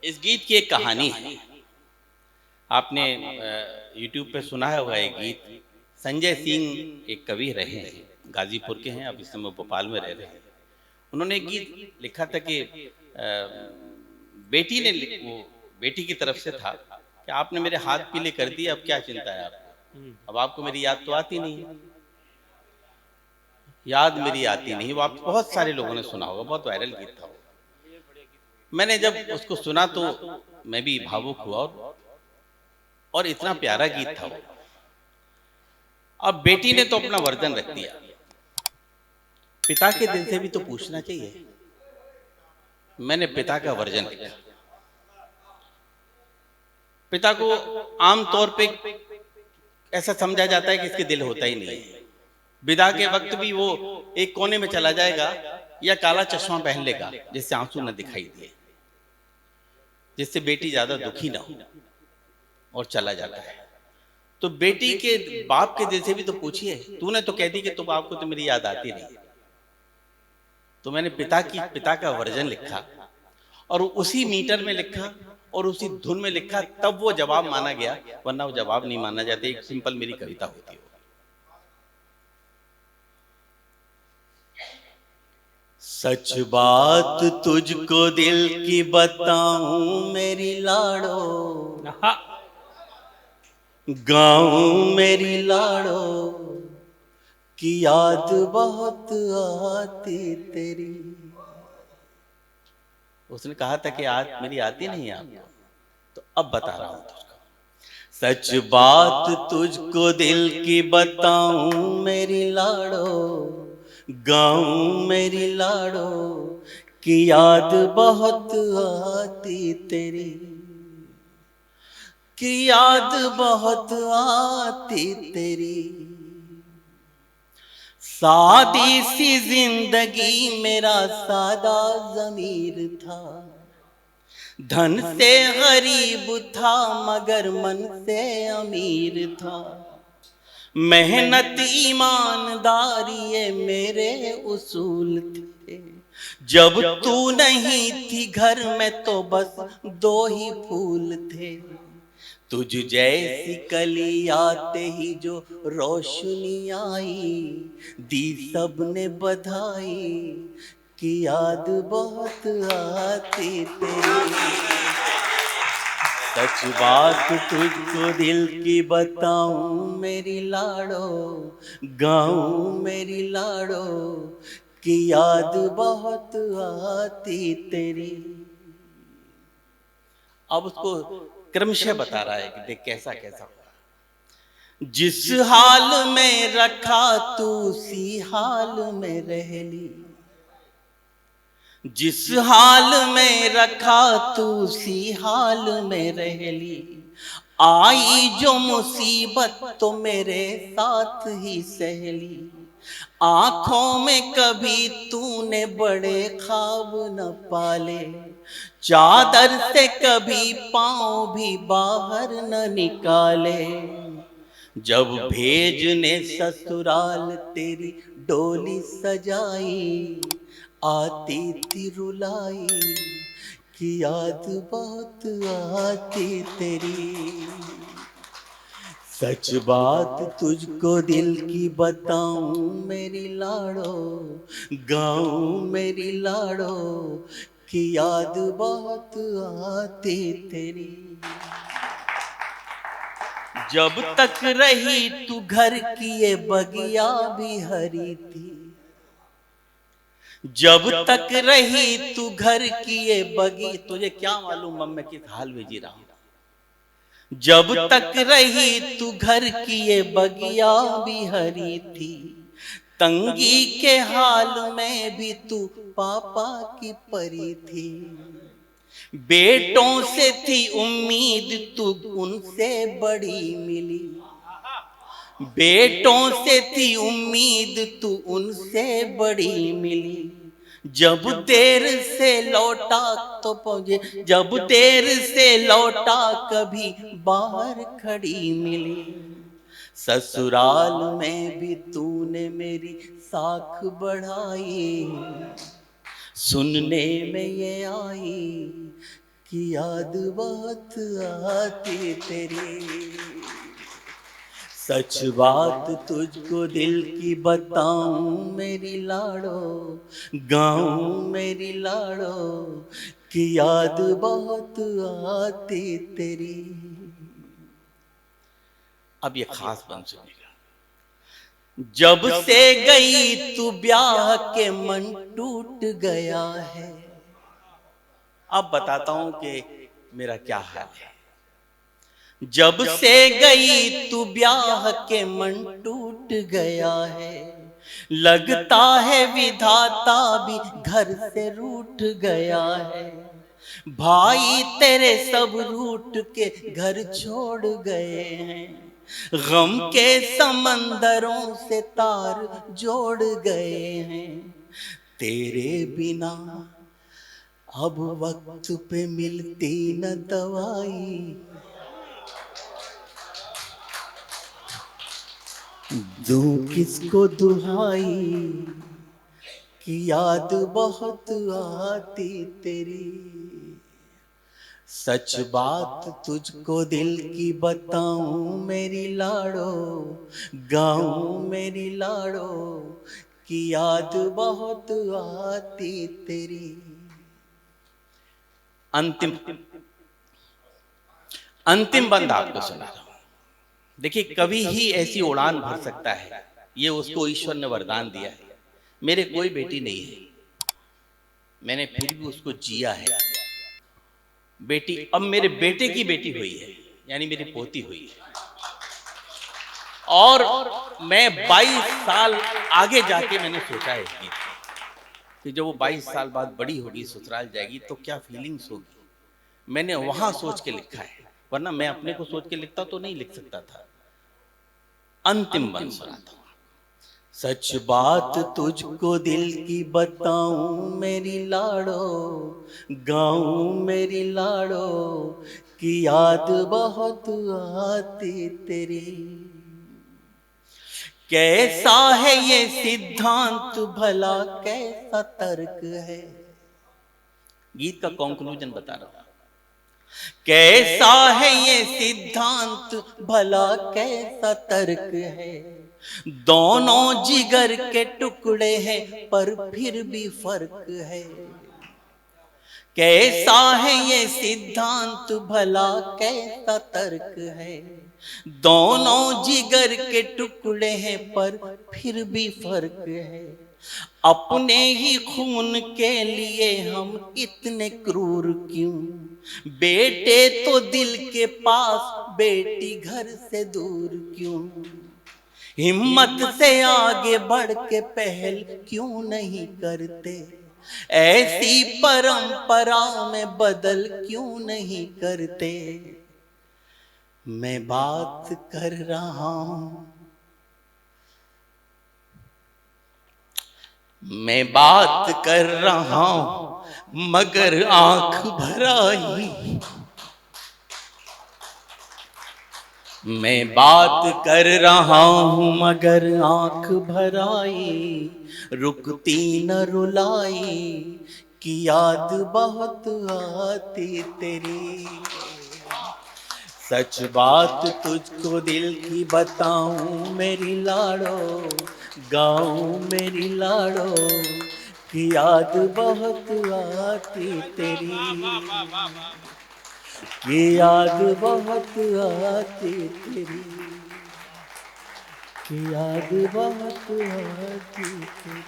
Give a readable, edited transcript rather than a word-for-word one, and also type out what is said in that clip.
इस गीत की एक कहानी है। आपने यूट्यूब पे सुना होगा एक गीत। संजय सिंह एक कवि रहे हैं, गाजीपुर के हैं, अब इस समय भोपाल में रह रहे हैं। उन्होंने एक गीत लिखा था कि बेटी ने वो बेटी की तरफ से था कि आपने मेरे हाथ पीले कर दिए, अब क्या चिंता है आपको, अब आपको मेरी याद तो आती नहीं है, याद मेरी आती नहीं। वो आप बहुत सारे लोगों ने सुना होगा, बहुत वायरल गीत था वो। मैंने जब उसको सुना तो मैं भी भावुक हुआ, और इतना प्यारा गीत था वो। अब बेटी ने तो अपना वर्जन रख दिया, पिता के दिल से भी तो पूछना चाहिए। मैंने पिता का वर्जन लिखा। पिता को आम तौर पे ऐसा समझा जाता है कि इसके दिल होता ही नहीं है। विदा के वक्त भी वो एक कोने में चला जाएगा या काला चश्मा पहन लेगा जिससे आंसू न दिखाई दे, जिससे बेटी ज्यादा दुखी ना हो, और चला जाता है। तो बेटी के बाप के दिल से भी तो पूछिए, तूने तो कह दी कि तुम आपको तो मेरी याद आती नहीं। तो मैंने पिता का वर्जन लिखा, और उसी मीटर में लिखा और उसी धुन में लिखा, तब वो जवाब माना गया, वरना वो जवाब नहीं माना जाता। एक सिंपल मेरी कविता होती है। सच बात तुझको दिल की बताऊं मेरी लाड़ो, गाऊं मेरी लाड़ो, की याद बहुत आती तेरी। उसने कहा था कि याद मेरी आती नहीं है आपको, तो अब बता रहा हूं तुझको। सच बात तुझको दिल की बताऊं मेरी लाड़ो, गाऊं मेरी लाड़ो, की याद बहुत आती तेरी, की याद बहुत आती तेरी। सादी सी जिंदगी मेरा सादा ज़मीर था, धन से गरीब था मगर मन से अमीर था। मेहनत ईमानदारी ये मेरे उसूल थे। जब तू नहीं थी घर में तो बस दो ही फूल थे। तुझ जैसी कली आते ही जो रोशनी आई, दी सबने बधाई, की याद बहुत आती तेरी। सच बात तुझको दिल की बताऊं मेरी लाड़ो, गाऊं मेरी लाड़ो, की याद बहुत आती तेरी। अब उसको क्रमशः बता रहा है कि देख कैसा कैसा होगा। जिस हाल में रखा तू उसी हाल में रह ली, जिस हाल में रखा तू उसी हाल में रह ली। आई जो मुसीबत तो मेरे साथ ही सह ली। आंखों में कभी तूने बड़े ख्वाब न पाले, चादर से कभी पांव भी बाहर न निकाले। जब भेजने ससुराल तेरी डोली सजाई, आती थी रुलाई, की याद बहुत आती तेरी। सच बात तुझको दिल की बताऊं मेरी लाड़ो, गाऊं मेरी लाड़ो, की याद बहुत आती तेरी। जब तक रही तू घर की ये बगिया भी हरी थी, जब तक रही तू घर की ये बगी, तुझे क्या मालूम अब मैं किस हाल में जी रहा हूं। जब तक रही तू घर की ये बगिया भी हरी थी, तंगी के हाल में भी तू पापा की परी थी। बेटों से थी उम्मीद तू उनसे बड़ी मिली, बेटों से थी उम्मीद तू उनसे बड़ी मिली। जब देर से लौटा तो पहुंचे, जब देर से लौटा कभी बाहर खड़ी मिली। ससुराल में भी तूने मेरी साख बढ़ाई, सुनने में ये आई, कि याद बहुत आती तेरी। सच बात तुझको दिल की बताऊं मेरी लाड़ो, गाऊं मेरी लाड़ो, कि याद बहुत आती तेरी। अब ये खास बन सुनेगा। जब से गई तू ब्याह के मन टूट गया है। अब बताता हूं कि मेरा क्या हाल है। जब से गई तू ब्याह के मन टूट गया है। लगता है विधाता भी घर से रूठ गया है। भाई तेरे सब रूठ के घर छोड़ गए हैं। गम के समंदरों से तार जोड़ गए हैं। तेरे बिना अब वक्त पे मिलती न दवाई। दूं किसको दुहाई, कि याद बहुत आती तेरी। सच बात तुझको दिल की बताऊं मेरी लाड़ो, गाऊं मेरी लाड़ो, कि याद बहुत आती तेरी। अंतिम अंतिम बंद आपको सुना रहा हूं। देखिए, कभी ही ऐसी उड़ान भर सकता है, ये उसको ईश्वर ने वरदान दिया है। मेरे कोई बेटी नहीं है, मैंने फिर भी उसको जिया है। बेटी अब मेरे बेटे की बेटी हुई है, यानी मेरी पोती हुई है। और मैं 22 साल आगे जाके मैंने सोचा है कि जब वो 22 साल बाद बड़ी होगी, ससुराल जाएगी, तो क्या फीलिंग्स होगी। मैंने वहां सोच के लिखा है, वरना मैं अपने को सोच के लिखता तो नहीं लिख सकता था। अंतिम बंद सुनाता हूं। सच बात तुझको दिल की बताऊं मेरी लाड़ो, गाऊं मेरी लाड़ो, कि याद बहुत आती तेरी। कैसा है ये सिद्धांत भला, कैसा तर्क है। गीत का कंक्लूजन बता रहा हूं। कैसा है ये सिद्धांत भला, कैसा तर्क है। दोनों जिगर के टुकड़े हैं पर फिर भी फर्क है। कैसा है ये सिद्धांत भला, कैसा तर्क है। दोनों जिगर के टुकड़े हैं पर फिर भी फर्क है। अपने ही खून के लिए हम इतने क्रूर क्यों। बेटे तो दिल के पास, बेटी घर से दूर क्यों। हिम्मत से आगे बढ़ के पहल क्यों नहीं करते। ऐसी परंपरा में बदल क्यों नहीं करते। मैं बात कर रहा हूं, मैं बात कर रहा हूं, मगर आंख भर आई। मैं बात कर रहा हूं मगर आंख भर आई। रुकती न रुलाई, कि याद बहुत आती तेरी। सच बात तुझको दिल की बताऊं मेरी लाड़ो, गाऊं मेरी लाड़ो, कि याद बहुत आती तेरी। कि याद बहुत आती तेरी, कि याद बहुत आती तेरी।